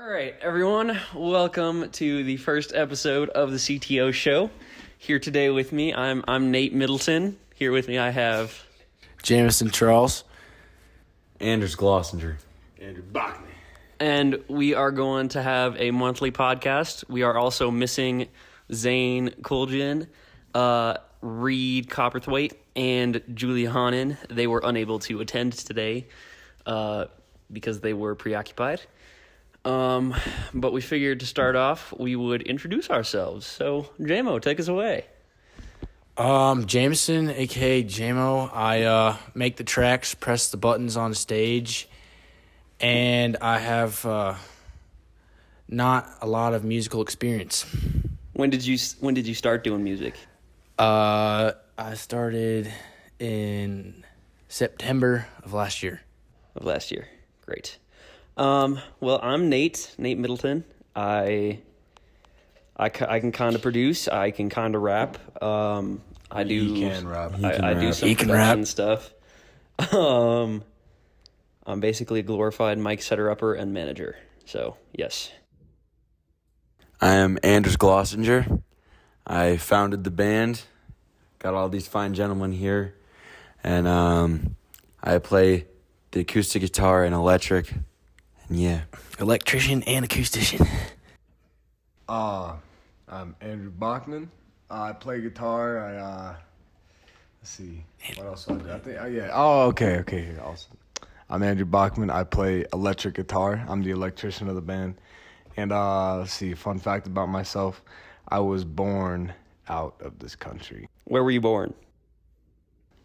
All right, everyone, welcome to the first episode of the CTO Show. Here today with me, I'm Nate Middleton. Here with me I have Jamison Charles. Anders Glossinger. Andrew Bachman. and we are going to have a monthly podcast. We are also missing Zane Kuljian, Reed Copperthwaite, and Julia Hanen. They were unable to attend today because they were preoccupied. But we figured to start off, we would introduce ourselves. So, JMO, take us away. Jameson, a.k.a. JMO. I make the tracks, press the buttons on stage, and I have not a lot of musical experience. When did you start doing music? I started in September of last year. Of last year. Great. Well, I'm Nate Middleton. I can kind of produce. I can kind of rap. I do. He can rap. I do some production stuff. I'm basically a glorified mic setter-upper and manager. So, yes. I am Anders Glossinger. I founded the band, got all these fine gentlemen here, and I play the acoustic guitar and electric, and yeah. Electrician and acoustician. I'm Andrew Bachman. I play guitar. Let's see. What else do I do? I think, yeah. Oh, okay. Here, awesome. I'm Andrew Bachman. I play electric guitar. I'm the electrician of the band. And let's see. Fun fact about myself: I was born out of this country, Where were you born?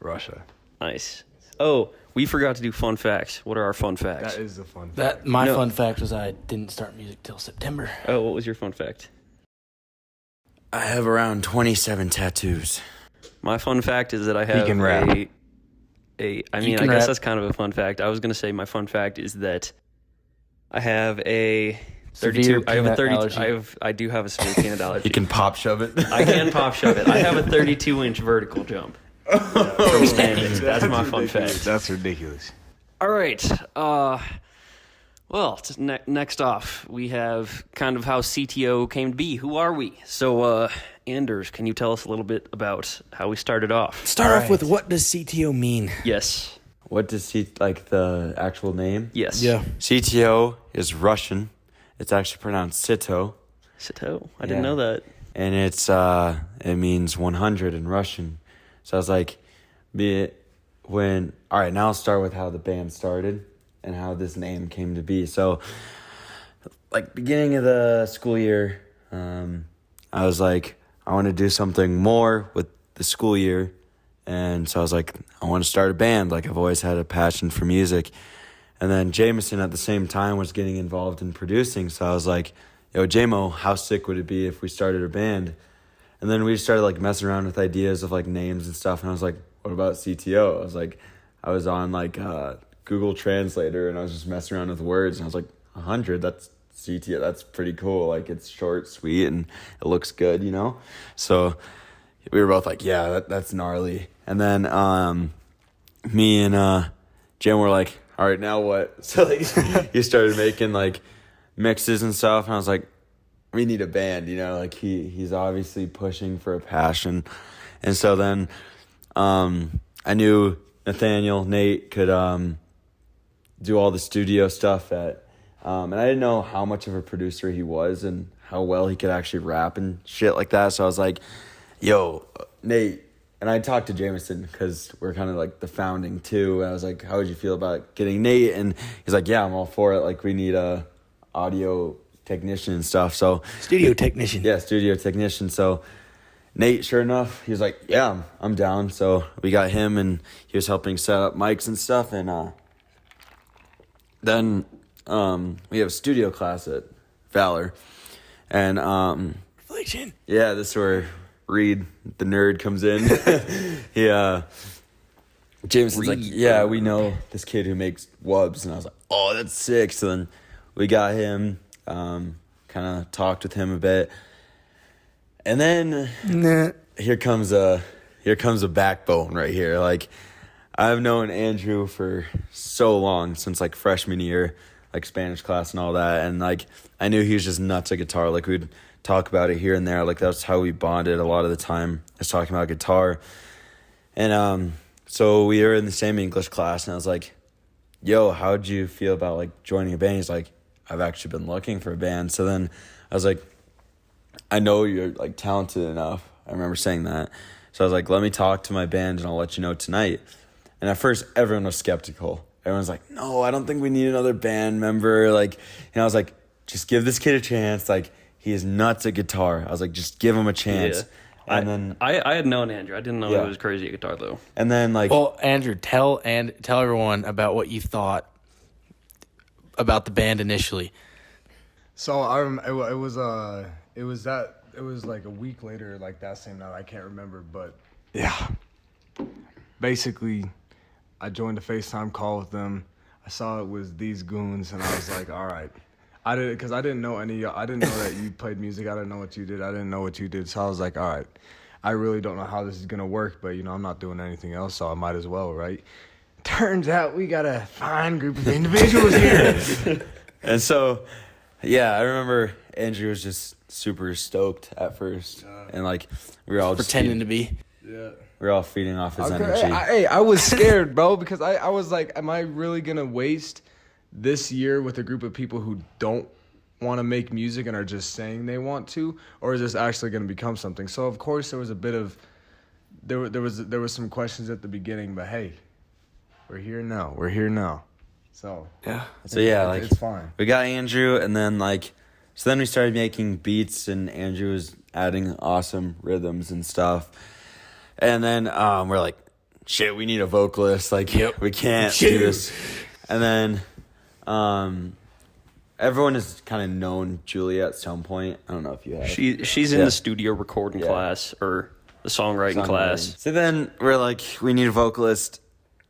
Russia. Nice. Oh, we forgot to do fun facts. What are our fun facts? That is a fun fact. Fun fact was I didn't start music till September. Oh, what was your fun fact? I have around 27 tattoos. My fun fact is that I have can rap. I guess rap. that's kind of a fun fact. I was going to say my fun fact is that I have a 32 Severe I have a peanut 30 allergy. I do have a severe peanut allergy. You can pop shove it. I can pop shove it. I have a 32-inch vertical jump. From standing. That's my fun ridiculous. fact. That's ridiculous. All right. Well, next off, we have kind of how CTO came to be. Who are we? So, Anders, can you tell us a little bit about how we started off? Start off with, what does CTO mean? Yes. What does the actual name? Yes. Yeah. CTO is Russian. It's actually pronounced Sito. CTO. I didn't Yeah. know that. And it means 100 in Russian. So I was like, all right, now I'll start with how the band started and how this name came to be. So, like, beginning of the school year, I was like, I want to do something more with the school year. And so I was like, I want to start a band. Like, I've always had a passion for music. And then Jameson at the same time was getting involved in producing. So I was like, yo, JMO, how sick would it be if we started a band? And then we started like messing around with ideas of like names and stuff. And I was like, what about CTO? I was on like Google Translator and I was just messing around with words. And I was like, 100, that's CTO. That's pretty cool. Like, it's short, sweet, and it looks good, you know? So we were both like, yeah, that's gnarly. And then me and Jim were like, all right, now what? So like he started making like mixes and stuff. And I was like, we need a band, you know, like he's obviously pushing for a passion. And so then I knew Nate could do all the studio stuff and I didn't know how much of a producer he was and how well he could actually rap and shit like that. So I was like, yo, Nate. And I talked to Jameson because we're kind of like the founding too. And I was like, how would you feel about getting Nate? And he's like, yeah, I'm all for it. Like, we need a audio technician and stuff. So Studio technician. Yeah, studio technician. So Nate, sure enough, he was like, yeah, I'm down. So we got him and he was helping set up mics and stuff. And then we have a studio class at Valor. And Reflection. yeah, this is where Reed, the nerd, comes in. Jameson's like, yeah, we know this kid who makes wubs. And I was like, oh, that's sick. So then we got him, kind of talked with him a bit. And then here comes a backbone right here. Like, I've known Andrew for so long, since like freshman year. like Spanish class and all that. And like I knew he was just nuts at guitar. Like we'd talk about it here and there. Like that's how we bonded a lot of the time, is talking about guitar. And so we were in the same English class, and I was like, yo, how'd you feel about like joining a band? He's like, I've actually been looking for a band. So then I was like, I know you're like talented enough. I remember saying that. So I was like, let me talk to my band and I'll let you know tonight. And at first everyone was skeptical. Everyone's like, no, I don't think we need another band member. Like, and I was like, just give this kid a chance. Like, he is nuts at guitar. I was like, just give him a chance. Yeah. And I had known Andrew. I didn't know he was crazy at guitar though. And then like, Well, Andrew, tell everyone about what you thought about the band initially. So it was like a week later, like that same night. I can't remember, but yeah. Basically, I joined a FaceTime call with them. I saw it was these goons, and I was like, all right. Because I didn't know I didn't know that you played music. I didn't know what you did. I didn't know what you did. So I was like, all right. I really don't know how this is gonna work, but I'm not doing anything else, so I might as well, right? Turns out we got a fine group of individuals here. and so, yeah, I remember Andrew was just super stoked at first, and like we were all just Pretending to be. Yeah. we were all feeding off his energy. I was scared, bro, because I was like, am I really gonna waste this year with a group of people who don't want to make music and are just saying they want to, or is this actually going to become something? So of course there was a bit of there was some questions at the beginning, but hey, we're here now. So Yeah. So yeah, like it's fine. we got Andrew, and then like so then we started making beats, and Andrew was adding awesome rhythms and stuff. And then we're like, shit, we need a vocalist. Like, we can't do this. And then everyone has kind of known Julia at some point. I don't know if you have. She's in the studio recording class or the songwriting class. So then we're like, we need a vocalist.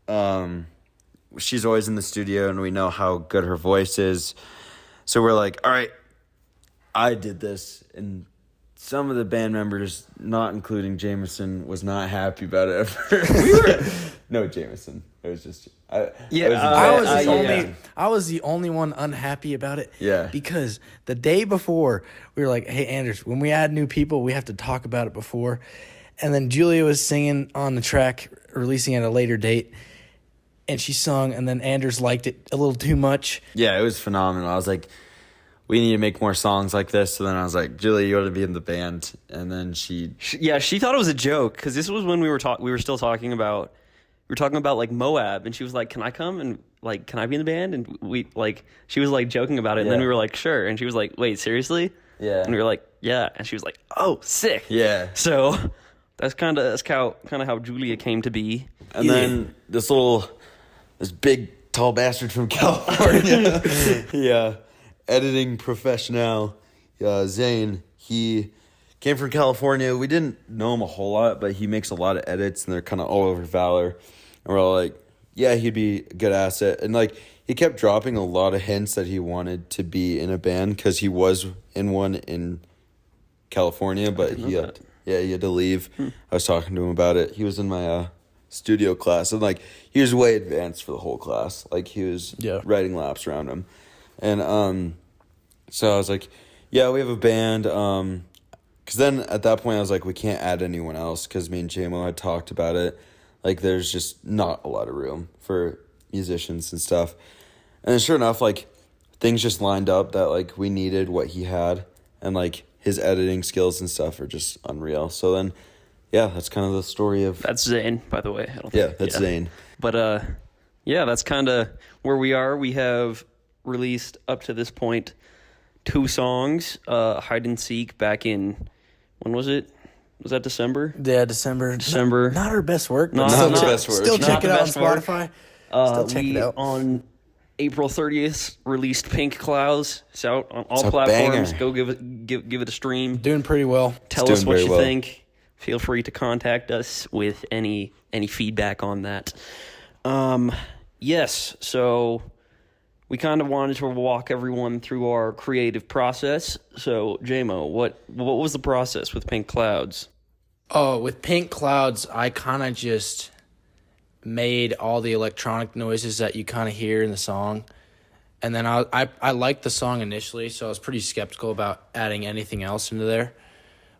She's always in the studio, and we know how good her voice is. So we're like, all right, I did this, and some of the band members, not including Jameson, was not happy about it at first. No, Jameson. It was just I was the only one unhappy about it. Yeah. Because the day before, we were like, hey, Anders, when we add new people, we have to talk about it before. And then Julia was singing on the track, releasing at a later date. And she sung, and then Anders liked it a little too much. Yeah, it was phenomenal. I was like, we need to make more songs like this. So then I was like, Julia, you ought to be in the band. And then she thought it was a joke, because this was when we were still talking about. We were talking about like Moab, and she was like, "Can I come and like, can I be in the band?" And we like, she was like joking about it, and then we were like, "Sure." And she was like, "Wait, seriously?" Yeah. And we were like, "Yeah." And she was like, "Oh, sick." Yeah. So that's kind of how Julia came to be. And then this big tall bastard from California, editing professional, Zane. He came from California. We didn't know him a whole lot, but he makes a lot of edits, and they're kind of all over Valor. And we're all like, yeah, he'd be a good asset. And like, he kept dropping a lot of hints that he wanted to be in a band, because he was in one in California, but he had to leave. I was talking to him about it. He was in my studio class, and like, he was way advanced for the whole class. Like, he was writing laps around him. And so I was like, yeah, we have a band. Because then at that point I was like, we can't add anyone else, because me and JMO had talked about it. Like, there's just not a lot of room for musicians and stuff. And then sure enough, like, things just lined up that like we needed what he had, and like his editing skills and stuff are just unreal. So then, yeah, that's kind of the story of. That's Zane, by the way. That's Zane. But that's kind of where we are. We have released up to this point 2 songs. Hide and Seek back in, when was it? Was that December? Yeah, December. Not our best work. Not the best work. Still Not check the it out on best work. Spotify. Still check it out. On April 30th, released Pink Clouds. It's out on all It's a platforms. banger. Go give it a stream. Doing pretty well. Tell It's us doing what very you well. think. Feel free to contact us with any feedback on that. Yes, so we kind of wanted to walk everyone through our creative process. So, JMO, what was the process with Pink Clouds? Oh, with Pink Clouds, I kind of just made all the electronic noises that you kind of hear in the song, And then I liked the song initially, so I was pretty skeptical about adding anything else into there.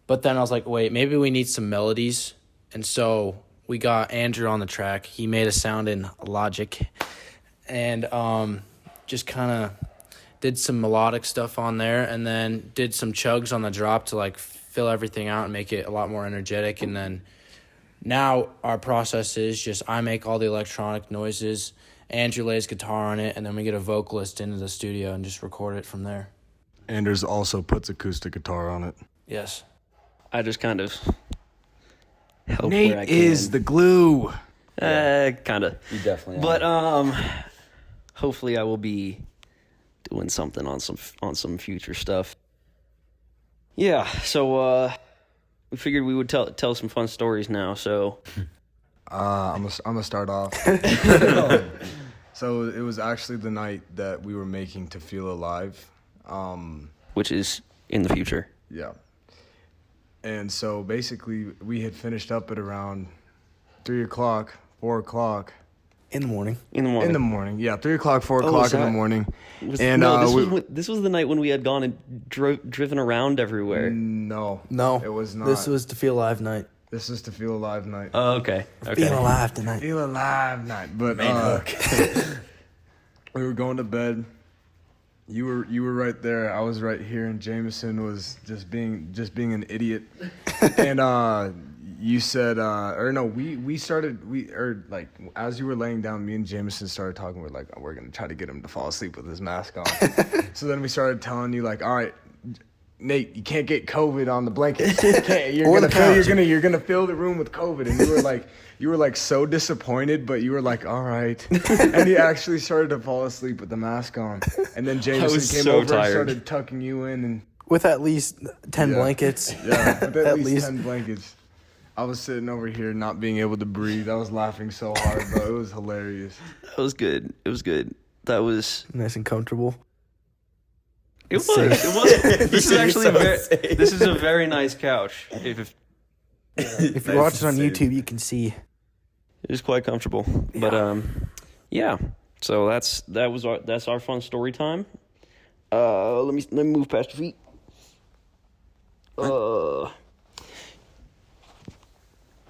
But then I was like, wait, maybe we need some melodies. And so we got Andrew on the track. He made a sound in Logic and just kind of did some melodic stuff on there and then did some chugs on the drop to like fill everything out and make it a lot more energetic. And then now our process is just I make all the electronic noises, Andrew lays guitar on it, and then we get a vocalist into the studio and just record it from there. Anders also puts acoustic guitar on it. Yes. I just kind of help Nate where I can. is the glue. Kind of. You definitely But are. hopefully I will be doing something on some future stuff. Yeah, so we figured we would tell some fun stories now. So I'm gonna start off. So it was actually the night that we were making To Feel Alive. which is in the future. Yeah. And so basically we had finished up at around 3 o'clock, 4 o'clock. In the morning. In the morning. In the morning, yeah, 3 o'clock, 4 Oh, o'clock is in the that- morning. And this was the night when we had gone and driven around everywhere. No, No. it was not. This was To Feel Alive night. This was To Feel Alive night. Oh, okay. Feeling alive tonight. Feel Alive night. But we were going to bed. You were right there. I was right here, and Jameson was just being an idiot. And you said, as you were laying down, me and Jameson started talking. We're like, oh, we're gonna try to get him to fall asleep with his mask on. So then we started telling you like, all right, Nate, you can't get COVID on the blanket. You can't. You're gonna fill the room with COVID. And you were like so disappointed, but you were like, all right. And he actually started to fall asleep with the mask on. And then Jameson was came so over tired. and started tucking you in and With at least 10 blankets. yeah, with at At least least. 10 blankets. I was sitting over here not being able to breathe. I was laughing so hard, bro. It was hilarious. That was good. It was good. That was. Nice and comfortable. It was. Safe. It was. This is You're actually so very. safe. This is a very nice couch. If If you watch it on YouTube, you can see. it is quite comfortable. But yeah. So that's our fun story time. Let me move past your feet.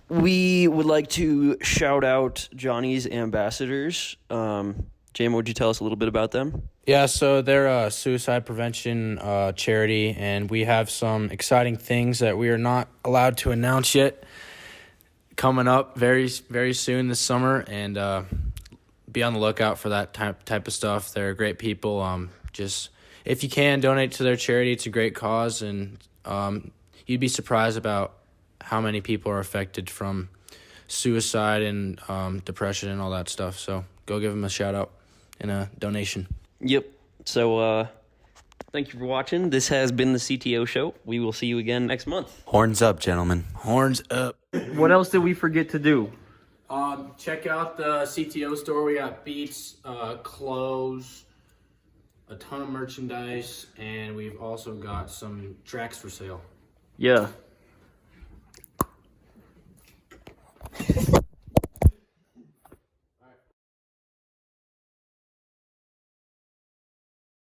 We would like to shout out Johnny's ambassadors. Jam, would you tell us a little bit about them? Yeah, so they're a suicide prevention charity, and we have some exciting things that we are not allowed to announce yet coming up very, very soon this summer, and be on the lookout for that type of stuff. They're great people. Just if you can, donate to their charity. It's a great cause, and you'd be surprised about how many people are affected from suicide and depression and all that stuff. So go give them a shout out and a donation. Yep. So thank you for watching. This has been the CTO Show. We will see you again next month. Horns up, gentlemen. Horns up. What else did we forget to do? Check out the CTO store. We got beats, clothes, a ton of merchandise, and we've also got some tracks for sale. Yeah.